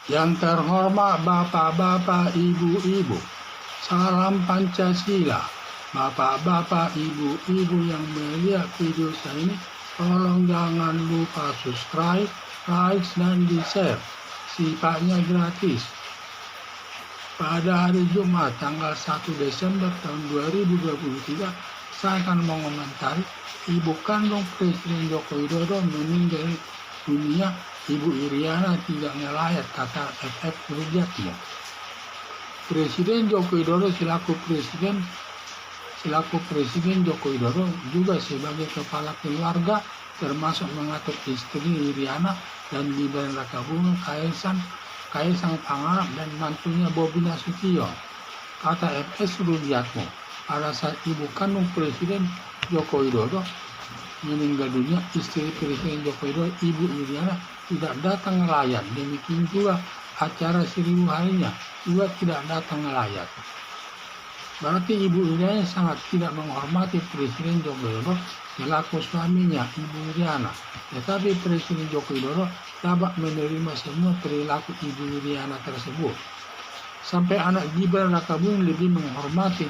Yang terhormat Bapak-Bapak, Ibu-Ibu, salam Pancasila. Bapak-bapak, Ibu-Ibu yang melihat video saya ini, tolong jangan lupa subscribe, like, dan di-share. Sifatnya gratis. Pada hari Jumat tanggal 1 Desember tahun 2023, saya akan mengomentari ibu kandung Presiden Joko Widodo meninggal dunia. Ibu Iriana tidak ngelayat, kata FF Rudiatmo. Presiden Joko Widodo selaku Presiden Joko Widodo juga sebagai kepala keluarga, termasuk mengatur istri Iriana dan Gibran Rakabuming Kaisang Pangarep dan mantunya Bobi Nasution. Kata FS Rudiatmo, pada saat ibu kandung Presiden Joko Widodo meninggal dunia, istri Presiden Joko Widodo, Ibu Iriana, tidak datang ngelayat. Demikian juga acara 1000 harinya juga tidak datang ngelayat. Berarti Ibu Iriana sangat tidak menghormati Presiden Joko Widodo selaku suaminya, Ibu Iriana. Tetapi Presiden Joko Widodo dapat menerima semua perilaku Ibu Iriana tersebut. Sampai anak Gibran Rakabuming lebih menghormati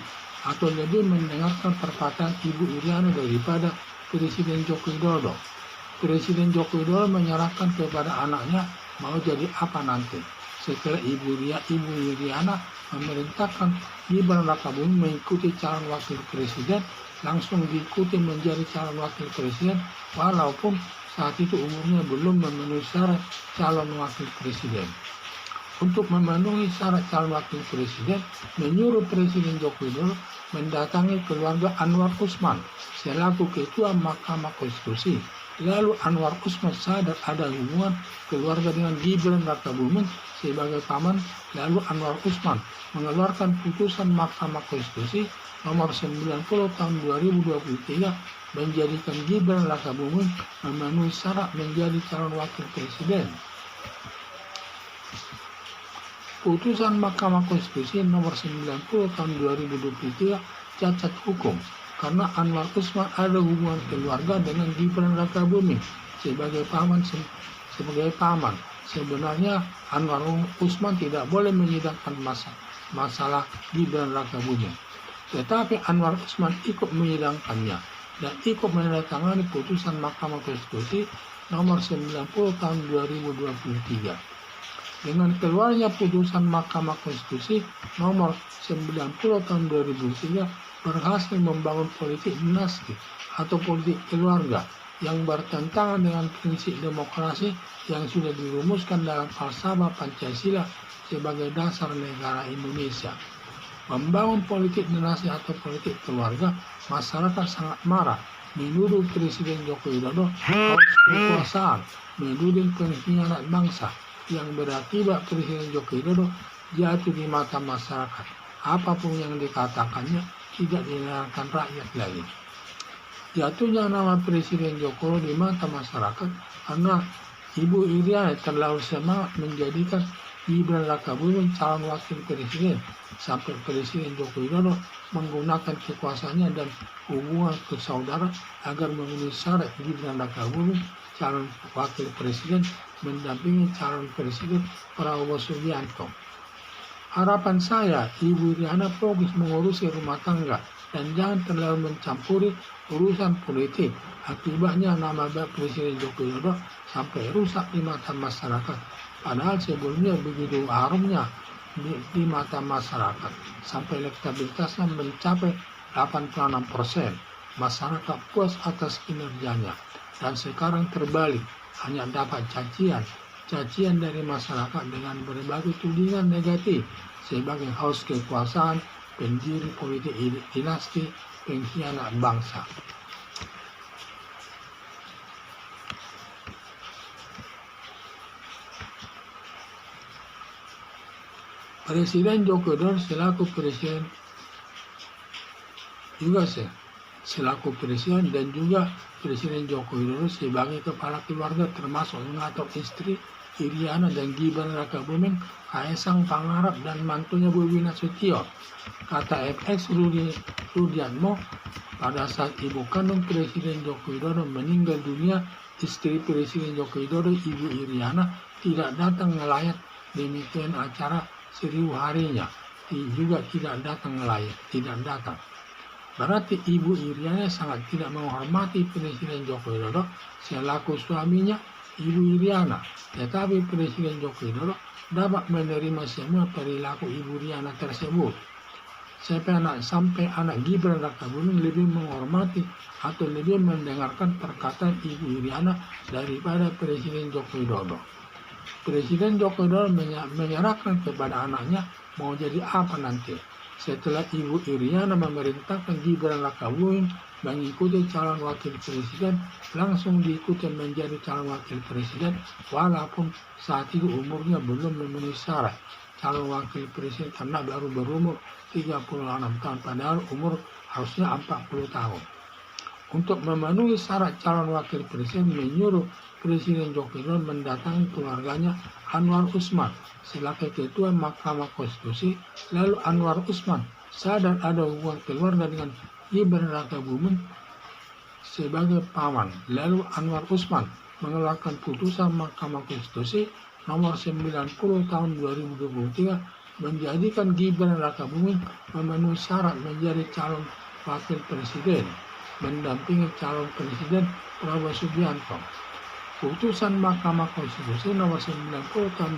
atau lebih mendengarkan perkataan Ibu Iriana daripada Presiden Joko Widodo. Presiden Joko Widodo menyerahkan kepada anaknya mau jadi apa nanti. Setelah Ibu Iriana memerintahkan Gibran Rakabuming mengikuti calon wakil presiden, langsung diikuti menjadi calon wakil presiden walaupun saat itu umurnya belum memenuhi syarat calon wakil presiden. Untuk memenuhi syarat calon wakil presiden, menyuruh Presiden Joko Widodo mendatangi keluarga Anwar Usman selaku Ketua Mahkamah Konstitusi. Lalu Anwar Usman sadar ada hubungan keluarga dengan Gibran Rakabuming sebagai paman. Lalu Anwar Usman mengeluarkan putusan Mahkamah Konstitusi nomor 90 tahun 2023 menjadikan Gibran Rakabuming memenuhi syarat menjadi calon wakil presiden. Putusan Mahkamah Konstitusi nomor 90 tahun 2023 cacat hukum karena Anwar Usman ada hubungan keluarga dengan Gibran Rakabuming sebagai paman. Sebenarnya Anwar Usman tidak boleh menyidangkan masalah Gibran Rakabuming. Tetapi Anwar Usman ikut menyidangkannya dan ikut menandatangani putusan Mahkamah Konstitusi nomor 90 tahun 2023. Dengan keluarnya putusan Mahkamah Konstitusi nomor 90 tahun 2003 berhasil membangun politik dinasti atau politik keluarga yang bertentangan dengan prinsip demokrasi yang sudah dirumuskan dalam falsafah Pancasila sebagai dasar negara Indonesia. Membangun politik dinasti atau politik keluarga, masyarakat sangat marah, menuduh Presiden Joko Widodo haus kekuasaan, menuduh pengkhianat bangsa, yang berakibat Presiden Joko Widodo jatuh di mata masyarakat. Apapun yang dikatakannya tidak didengarkan rakyat lagi. Jatuhnya nama Presiden Joko Widodo di mata masyarakat karena Ibu Iriana terlalu semangat menjadikan Gibran Rakabuming calon wakil presiden, sampai Presiden Joko Widodo menggunakan kekuasaannya dan hubungan kesaudara agar memenuhi syarat Gibran Rakabuming calon wakil presiden mendampingi calon presiden Prabowo Subianto. Harapan saya, Ibu Iriana fokus mengurusi rumah tangga dan jangan terlalu mencampuri urusan politik. Akibatnya nama baik Presiden Joko Widodo sampai rusak di mata masyarakat. Padahal sebelumnya begitu harumnya di mata masyarakat sampai elektabilitasnya mencapai 86%. Masyarakat puas atas kinerjanya. Dan sekarang terbalik, hanya dapat cacian dari masyarakat dengan berbagai tudingan negatif sebagai haus kekuasaan, pendiri politik dinasti, pengkhianat bangsa. Presiden Joko Widodo selaku presiden juga selaku presiden dan juga Presiden Joko Widodo sebagai kepala keluarga termasuk mengatur istri Iriana dan Gibran Rakabuming Kaisang Pangarep dan mantunya Bobi Nasution. Kata FX Rudiatmo, pada saat ibu kandung Presiden Joko Widodo meninggal dunia, istri Presiden Joko Widodo, Ibu Iriana, tidak datang ngelayat demikian acara seribu harinya juga tidak datang. Berarti Ibu Iriana sangat tidak menghormati Presiden Joko Widodo selaku suaminya Ibu Iriana. Tetapi Presiden Joko Widodo dapat menerima semua perilaku Ibu Iriana tersebut. Sampai anak Gibran Rakabuming lebih menghormati atau lebih mendengarkan perkataan Ibu Iriana daripada Presiden Joko Widodo. Presiden Joko Widodo menyerahkan kepada anaknya mau jadi apa nanti. Setelah Ibu Iriana memerintahkan Gibran Rakabuming mengikuti calon wakil presiden, langsung diikuti menjadi calon wakil presiden walaupun saat itu umurnya belum memenuhi syarat calon wakil presiden karena baru berumur 36 tahun, padahal umur harusnya 40 tahun. Untuk memenuhi syarat calon wakil presiden, menyuruh Presiden Joko Widodo mendatangi keluarganya Anwar Usman selaku Ketua Mahkamah Konstitusi. Lalu Anwar Usman sadar ada hubungan keluarga dengan Gibran Rakabuming sebagai paman. Lalu Anwar Usman mengeluarkan putusan Mahkamah Konstitusi nomor 90 tahun 2023 menjadikan Gibran Rakabuming memenuhi syarat menjadi calon wakil presiden mendampingi calon presiden Prabowo Subianto. Putusan Mahkamah Konstitusi nomor 90 tahun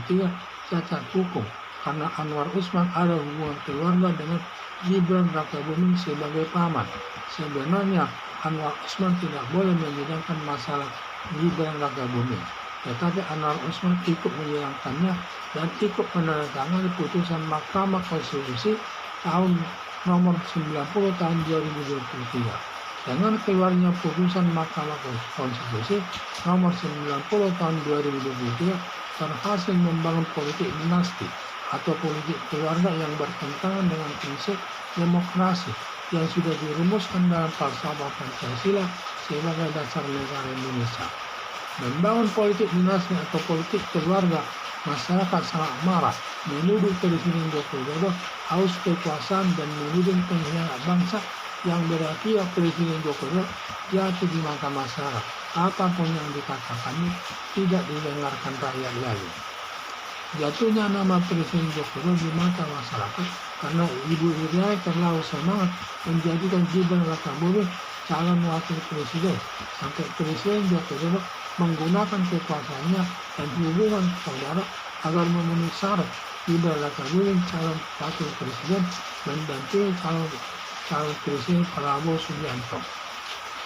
2023 cacat hukum karena Anwar Usman ada hubungan keluarga dengan Gibran Rakabuming sebagai paman. Sebenarnya Anwar Usman tidak boleh menyidangkan masalah Gibran Rakabuming, tetapi Anwar Usman ikut menyidangkannya dan ikut menandatangani putusan Mahkamah Konstitusi tahun nomor 90 tahun 2023. Dengan keluarnya putusan Mahkamah Konstitusi nomor 90 tahun 2023 berhasil membangun politik dinasti atau politik keluarga yang bertentangan dengan prinsip demokrasi yang sudah dirumuskan dalam falsafah Pancasila sebagai dasar negara Indonesia. Membangun politik dinasti atau politik keluarga, masyarakat sangat marah, menuduh Presiden Joko Widodo haus kekuasaan dan menuding pengkhianat bangsa yang berarti Presiden Joko Widodo jatuh di mata masyarakat. Apapun yang dikatakannya tidak didengarkan rakyat lagi. Jatuhnya nama Presiden Joko Widodo di mata masyarakat karena Ibu Iriana terlalu semangat menjadikan Gibran Rakabuming calon wakil presiden, sampai Presiden Joko Widodo menggunakan kekuasaannya dan hubungan saudara agar memenuhi syarat Gibran Rakabuming calon wakil presiden mendampingi calon presiden Prabowo Subianto.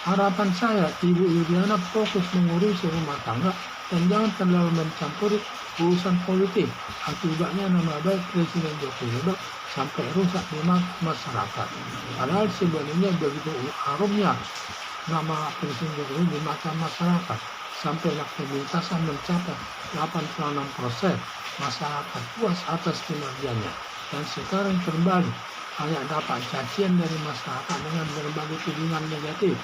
Harapan saya Ibu Iriana fokus mengurusi rumah tangga dan jangan terlalu mencampuri urusan politik. Akibatnya nama baik Presiden Joko Widodo sampai rusak di mata masyarakat. Padahal sebenarnya begitu harumnya nama Presiden Joko Widodo di mata masyarakat, sampai elektabilitasnya mencapai 86%. Masyarakat puas atas kinerjanya, dan sekarang kembali hanya dapat cacian dari masyarakat dengan berbagai tudingan negatif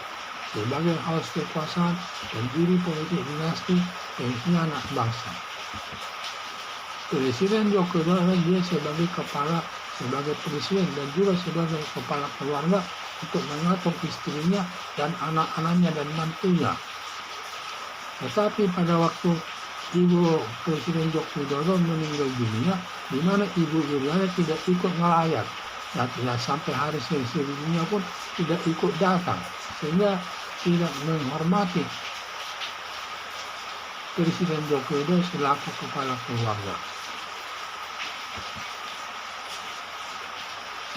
sebagai haus kekuasaan dan diri politik dinasti pengkhianat bangsa. Presiden Joko Widodo dia sebagai presiden dan juga sebagai kepala keluarga untuk mengatur istrinya dan anak-anaknya dan mantunya. Tetapi pada waktu Ibu Presiden Joko Widodo meninggal dunia, di mana Ibu Iriana tidak ikut ngelayat, dan tidak sampai hari seremoninya pun tidak ikut datang, sehingga tidak menghormati Presiden Joko Widodo selaku kepala keluarga.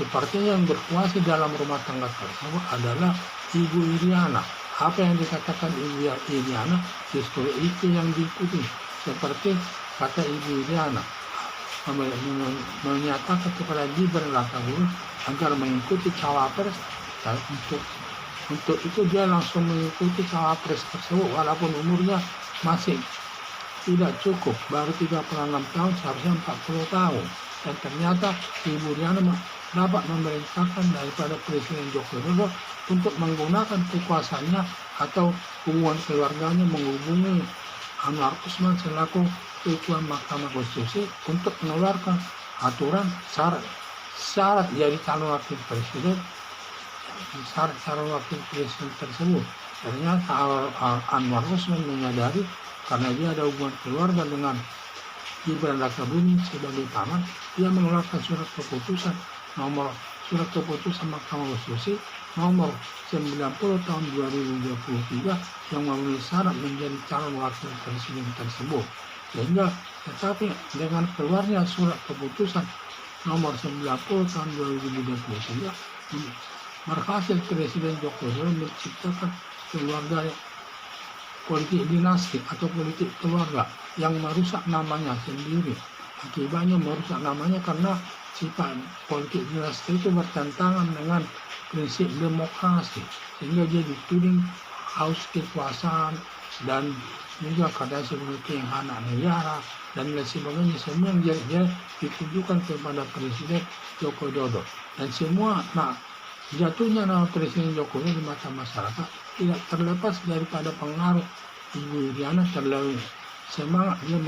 Sepertinya yang berkuasa dalam rumah tangga tersebut adalah Ibu Iriana. Apa yang dikatakan Ibu Iriana justru itu yang diikuti. Seperti kata Ibu Iriana menyatakan kepada Gibran Rakabuming agar mengikuti cawapres, dan untuk itu dia langsung mengikuti cawapres tersebut walaupun umurnya masih tidak cukup, baru 36 tahun, seharusnya 40 tahun. Dan ternyata Ibu Iriana dapat memerintahkan daripada Presiden Joko Widodo untuk menggunakan kekuasaannya atau hubungan keluarganya menghubungi Anwar Usman selaku Ketua Mahkamah Konstitusi untuk mengeluarkan aturan syarat jadi calon wakil presiden. Syarat calon wakil presiden tersebut ternyata Anwar Usman menyadari karena dia ada hubungan keluarga dengan Gibran Rakabuming sebagai paman, ia mengeluarkan surat keputusan Mahkamah Konstitusi nomor 90 tahun 2023 yang memenuhi syarat menjadi calon wakil presiden tersebut. Sehingga tetapi dengan keluarnya surat keputusan nomor 90 tahun 2023 berhasil Presiden Joko Widodo menciptakan keluarga politik dinasti atau politik keluarga yang merusak namanya sendiri. Akibatnya merusak namanya karena sifat politik dinasti itu bertentangan dengan prinsip demokrasi, sehingga dia dituding haus kekuasaan dan juga kadang sebagai pengkhianat negara dan lain sebagainya. Semua yang dia ditujukan kepada Presiden Joko Widodo, dan semua jatuhnya nama Presiden Joko Widodo di mata masyarakat tidak terlepas daripada pengaruh Ibu Iriana. Terlalu semangat dia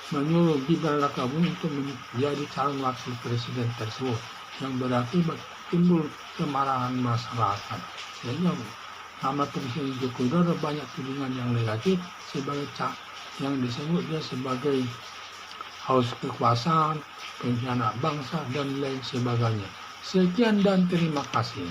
menyuruh Gibran Rakabuming untuk menjadi calon wakil presiden tersebut, yang berakibat timbul kemarahan masyarakat. Sehingga nama Presiden Joko Widodo banyak tudingan yang negatif sebagai yang disebut dia sebagai haus kekuasaan, pengkhianat bangsa dan lain sebagainya. Sekian dan terima kasih.